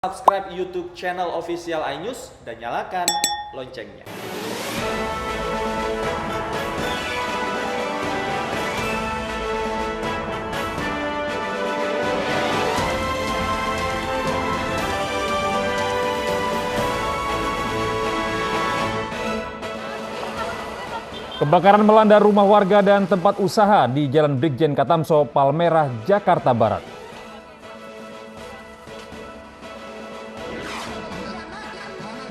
Subscribe YouTube channel official iNews dan nyalakan loncengnya. Kebakaran melanda rumah warga dan tempat usaha di Jalan Brigjen Katamso, Palmerah, Jakarta Barat.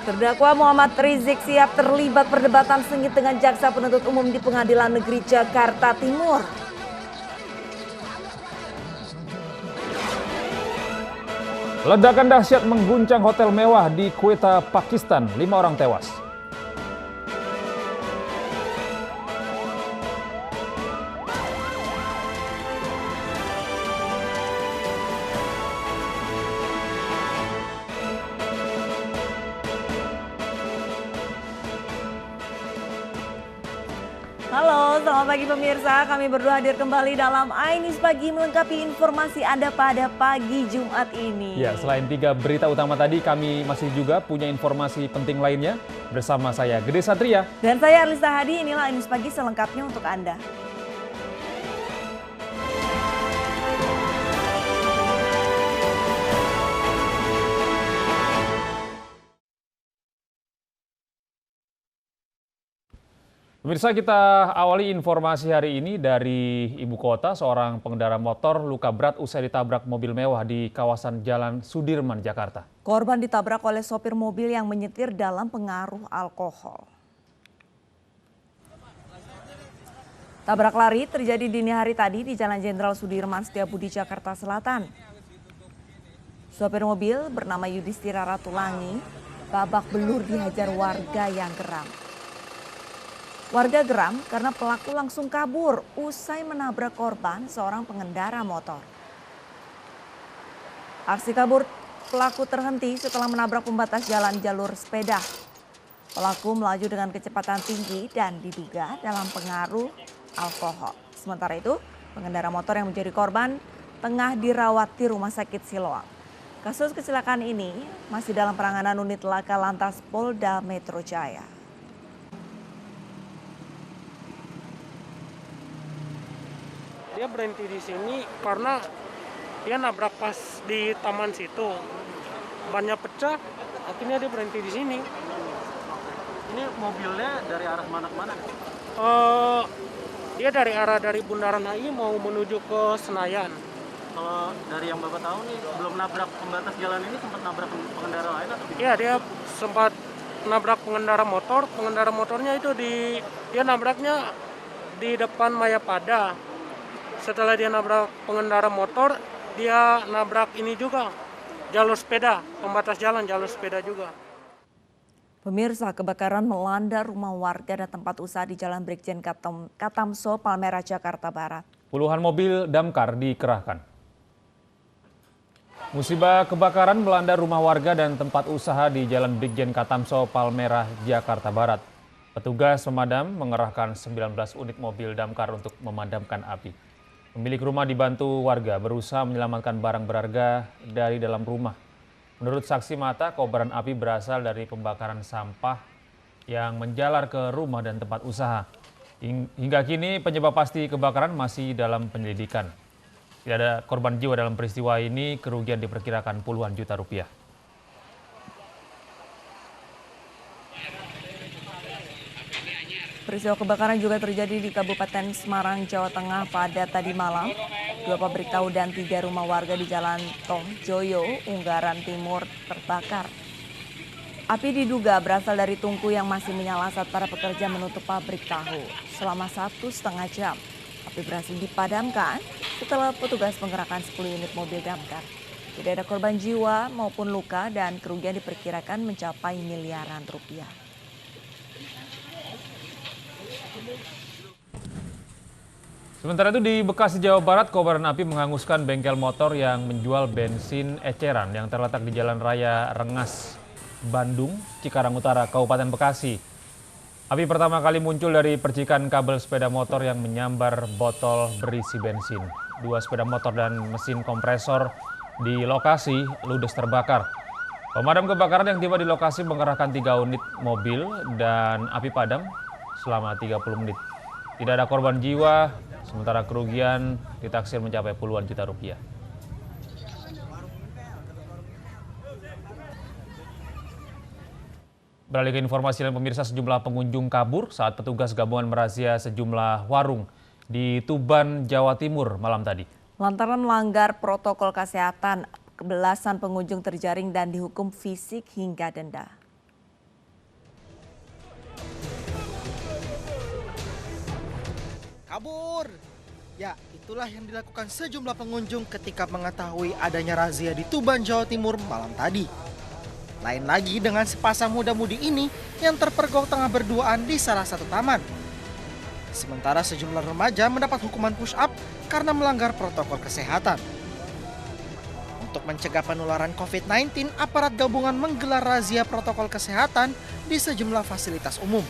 Terdakwa Muhammad Rizik Syihab terlibat perdebatan sengit dengan jaksa penuntut umum di Pengadilan Negeri Jakarta Timur. Ledakan dahsyat mengguncang hotel mewah di Quetta, Pakistan. 5 orang tewas. Halo, selamat pagi pemirsa. Kami berdua hadir kembali dalam iNews Pagi melengkapi informasi Anda pada pagi Jumat ini. Ya, selain 3 berita utama tadi, kami masih juga punya informasi penting lainnya. Bersama saya, Gede Satria. Dan saya Arlisa Hadi, inilah iNews Pagi selengkapnya untuk Anda. Pemirsa, kita awali informasi hari ini dari ibu kota. Seorang pengendara motor luka berat usai ditabrak mobil mewah di kawasan Jalan Sudirman, Jakarta. Korban ditabrak oleh sopir mobil yang menyetir dalam pengaruh alkohol. Tabrak lari terjadi dini hari tadi di Jalan Jenderal Sudirman Setiabudi, Jakarta Selatan. Sopir mobil bernama Yudhistira Ratulangi babak belur dihajar warga yang geram. Warga geram karena pelaku langsung kabur usai menabrak korban, seorang pengendara motor. Aksi kabur pelaku terhenti setelah menabrak pembatas jalan jalur sepeda. Pelaku melaju dengan kecepatan tinggi dan diduga dalam pengaruh alkohol. Sementara itu, pengendara motor yang menjadi korban tengah dirawat di Rumah Sakit Siloam. Kasus kecelakaan ini masih dalam penanganan unit laka lantas Polda Metro Jaya. Dia berhenti di sini karena dia nabrak pas di taman situ. Bannya pecah, akhirnya dia berhenti di sini. Ini mobilnya dari arah mana ke mana? Dia dari Bundaran HI mau menuju ke Senayan. Kalau dari yang Bapak tahu nih, belum nabrak pembatas jalan ini, sempat nabrak pengendara lain atau gimana? Iya, dia sempat nabrak pengendara motor. Pengendara motornya itu dia nabraknya di depan Mayapada. Setelah dia nabrak pengendara motor, dia nabrak ini juga, jalur sepeda, pembatas jalan jalur sepeda juga. Pemirsa, kebakaran melanda rumah warga dan tempat usaha di Jalan Brigjen Katamso, Palmerah, Jakarta Barat. Puluhan mobil damkar dikerahkan. Musibah kebakaran melanda rumah warga dan tempat usaha di Jalan Brigjen Katamso, Palmerah, Jakarta Barat. Petugas pemadam mengerahkan 19 unit mobil damkar untuk memadamkan api. Pemilik rumah dibantu warga berusaha menyelamatkan barang berharga dari dalam rumah. Menurut saksi mata, kobaran api berasal dari pembakaran sampah yang menjalar ke rumah dan tempat usaha. Hingga kini penyebab pasti kebakaran masih dalam penyelidikan. Tidak ada korban jiwa dalam peristiwa ini, kerugian diperkirakan puluhan juta rupiah. Peristiwa kebakaran juga terjadi di Kabupaten Semarang, Jawa Tengah pada tadi malam. 2 pabrik tahu dan 3 rumah warga di Jalan Tongjoyo, Unggaran Timur terbakar. Api diduga berasal dari tungku yang masih menyala saat para pekerja menutup pabrik tahu. Selama 1,5 jam, api berhasil dipadamkan setelah petugas mengerahkan 10 unit mobil damkar. Tidak ada korban jiwa maupun luka dan kerugian diperkirakan mencapai miliaran rupiah. Sementara itu di Bekasi, Jawa Barat, kobaran api menghanguskan bengkel motor yang menjual bensin eceran yang terletak di Jalan Raya Rengas, Bandung, Cikarang Utara, Kabupaten Bekasi. Api pertama kali muncul dari percikan kabel sepeda motor yang menyambar botol berisi bensin. 2 sepeda motor dan mesin kompresor di lokasi ludes terbakar. Pemadam kebakaran yang tiba di lokasi mengerahkan 3 unit mobil dan api padam selama 30 menit. Tidak ada korban jiwa, sementara kerugian ditaksir mencapai puluhan juta rupiah. Beralih ke informasi lain, pemirsa, sejumlah pengunjung kabur saat petugas gabungan merazia sejumlah warung di Tuban, Jawa Timur malam tadi. Lantaran melanggar protokol kesehatan, belasan pengunjung terjaring dan dihukum fisik hingga denda. Kabur! Ya, itulah yang dilakukan sejumlah pengunjung ketika mengetahui adanya razia di Tuban, Jawa Timur malam tadi. Lain lagi dengan sepasang muda-mudi ini yang terpergok tengah berduaan di salah satu taman. Sementara sejumlah remaja mendapat hukuman push up karena melanggar protokol kesehatan. Untuk mencegah penularan COVID-19, aparat gabungan menggelar razia protokol kesehatan di sejumlah fasilitas umum.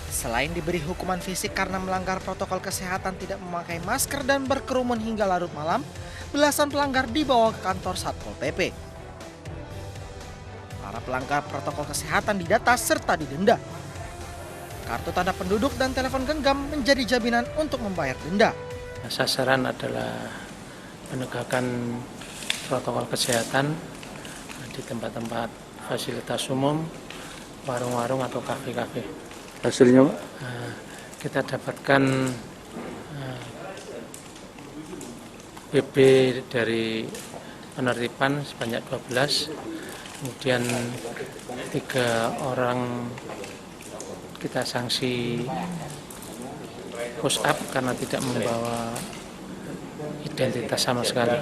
Selain diberi hukuman fisik karena melanggar protokol kesehatan tidak memakai masker dan berkerumun hingga larut malam, belasan pelanggar dibawa ke kantor Satpol PP. Para pelanggar protokol kesehatan didata serta didenda. Kartu tanda penduduk dan telepon genggam menjadi jaminan untuk membayar denda. Sasaran adalah penegakan protokol kesehatan di tempat-tempat fasilitas umum, warung-warung atau kafe-kafe. Hasilnya, Pak? Kita dapatkan PP dari penertiban sebanyak 12, kemudian 3 orang kita sanksi push up karena tidak membawa identitas sama sekali.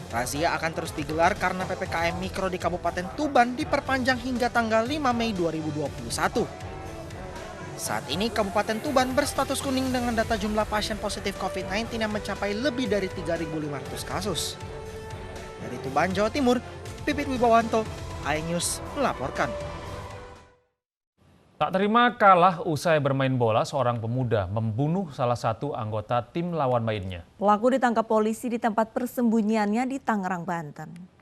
Razia akan terus digelar karena PPKM Mikro di Kabupaten Tuban diperpanjang hingga tanggal 5 Mei 2021. Saat ini Kabupaten Tuban berstatus kuning dengan data jumlah pasien positif COVID-19 yang mencapai lebih dari 3.500 kasus. Dari Tuban, Jawa Timur, Pipit Wibawanto, iNews melaporkan. Tak terima kalah usai bermain bola, seorang pemuda membunuh salah satu anggota tim lawan mainnya. Pelaku ditangkap polisi di tempat persembunyiannya di Tangerang, Banten.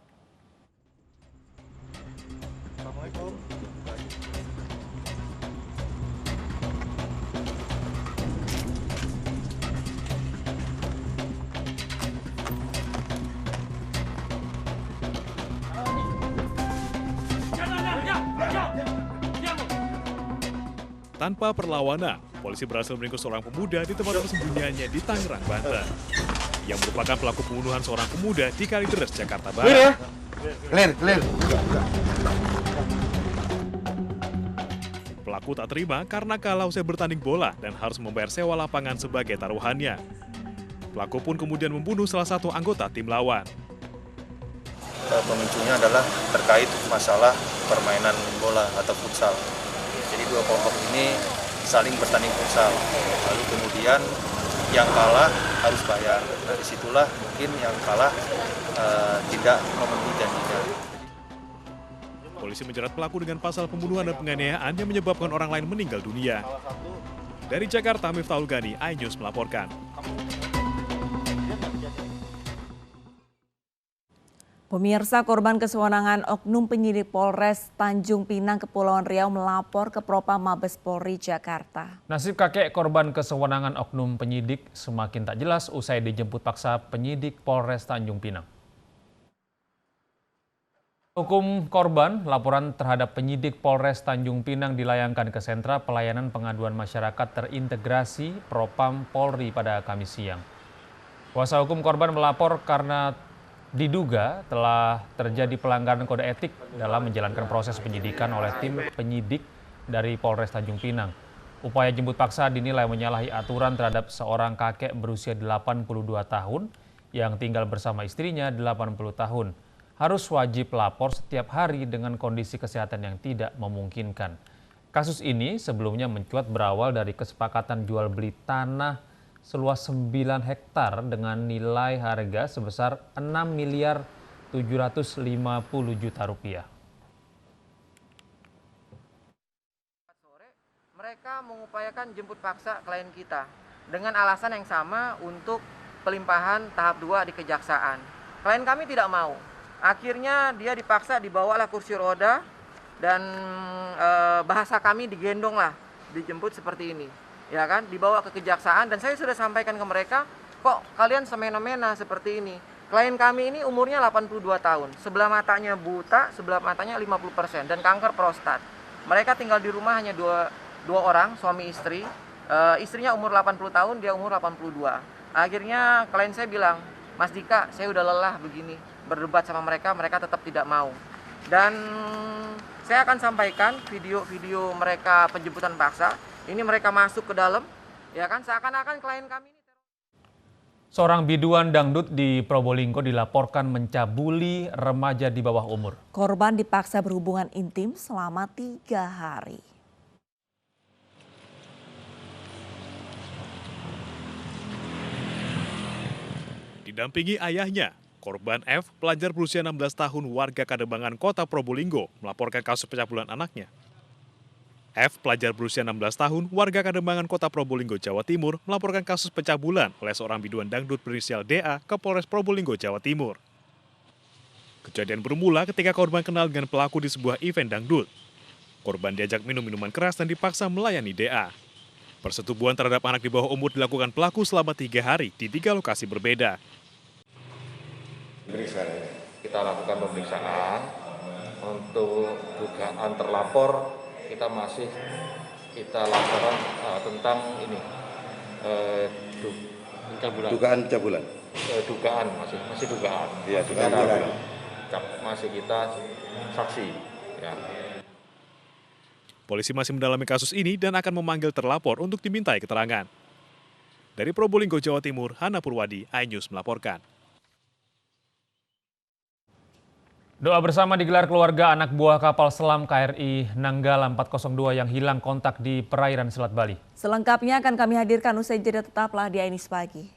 Tanpa perlawanan, polisi berhasil meringkus seorang pemuda di tempat persembunyiannya di Tangerang, Banten. Yang merupakan pelaku pembunuhan seorang pemuda di Kalideres, Jakarta Barat. Clear. Pelaku tak terima karena kalah usai bertanding bola dan harus membayar sewa lapangan sebagai taruhannya. Pelaku pun kemudian membunuh salah satu anggota tim lawan. Pemicunya adalah terkait masalah permainan bola atau futsal. Jadi 2 kelompok ini saling bertanding futsal. Lalu kemudian yang kalah harus bayar. Nah, disitulah mungkin yang kalah tidak memenuhi janjinya. Polisi menjerat pelaku dengan pasal pembunuhan dan penganiayaan yang menyebabkan orang lain meninggal dunia. Dari Jakarta, Miftahul Gani, iNews melaporkan. Pemirsa, korban kesewenangan oknum penyidik Polres Tanjung Pinang, Kepulauan Riau melapor ke Propam Mabes Polri Jakarta. Nasib kakek korban kesewenangan oknum penyidik semakin tak jelas usai dijemput paksa penyidik Polres Tanjung Pinang. Hukum korban, laporan terhadap penyidik Polres Tanjung Pinang dilayangkan ke Sentra Pelayanan Pengaduan Masyarakat Terintegrasi Propam Polri pada Kamis siang. Kuasa hukum korban melapor karena diduga telah terjadi pelanggaran kode etik dalam menjalankan proses penyidikan oleh tim penyidik dari Polres Tanjung Pinang. Upaya jemput paksa dinilai menyalahi aturan terhadap seorang kakek berusia 82 tahun yang tinggal bersama istrinya 80 tahun. Harus wajib lapor setiap hari dengan kondisi kesehatan yang tidak memungkinkan. Kasus ini sebelumnya mencuat berawal dari kesepakatan jual beli tanah seluas 9 hektar dengan nilai harga sebesar 6.750 miliar rupiah. Mereka mengupayakan jemput paksa klien kita dengan alasan yang sama untuk pelimpahan tahap 2 di kejaksaan. Klien kami tidak mau. Akhirnya dia dipaksa dibawalah kursi roda dan bahasa kami digendong lah, dijemput seperti ini. Ya kan, dibawa ke kejaksaan dan saya sudah sampaikan ke mereka, kok kalian semena-mena seperti ini. Klien kami ini umurnya 82 tahun, sebelah matanya buta, sebelah matanya 50% dan kanker prostat. Mereka tinggal di rumah hanya dua orang, suami istri. Istrinya umur 80 tahun, dia umur 82. Akhirnya klien saya bilang, Mas Dika, saya udah lelah begini, berdebat sama mereka, mereka tetap tidak mau. Dan saya akan sampaikan video-video mereka penjemputan paksa. Ini mereka masuk ke dalam, ya kan, seakan-akan klien kami ini. Seorang biduan dangdut di Probolinggo dilaporkan mencabuli remaja di bawah umur. Korban dipaksa berhubungan intim selama 3 hari. Didampingi ayahnya, korban F, pelajar berusia 16 tahun warga Kademangan, Kota Probolinggo, melaporkan kasus pencabulan anaknya. F, pelajar berusia 16 tahun, warga Kademangan, Kota Probolinggo, Jawa Timur, melaporkan kasus pencabulan oleh seorang biduan dangdut berinisial DA ke Polres Probolinggo, Jawa Timur. Kejadian bermula ketika korban kenal dengan pelaku di sebuah event dangdut. Korban diajak minum minuman keras dan dipaksa melayani DA. Persetubuhan terhadap anak di bawah umur dilakukan pelaku selama 3 hari di 3 lokasi berbeda. Kita lakukan pemeriksaan untuk dugaan terlapor. Kita laporan tentang ini Dugaan pencabulan. Dugaan masih dugaan. Iya, dugaan pencabulan. Masih kita saksi. Ya. Polisi masih mendalami kasus ini dan akan memanggil terlapor untuk dimintai keterangan. Dari Probolinggo, Jawa Timur, Hana Purwadi, iNews melaporkan. Doa bersama digelar keluarga anak buah kapal selam KRI Nanggala 402 yang hilang kontak di perairan Selat Bali. Selengkapnya akan kami hadirkan usai jeda, tetaplah di iNews Pagi.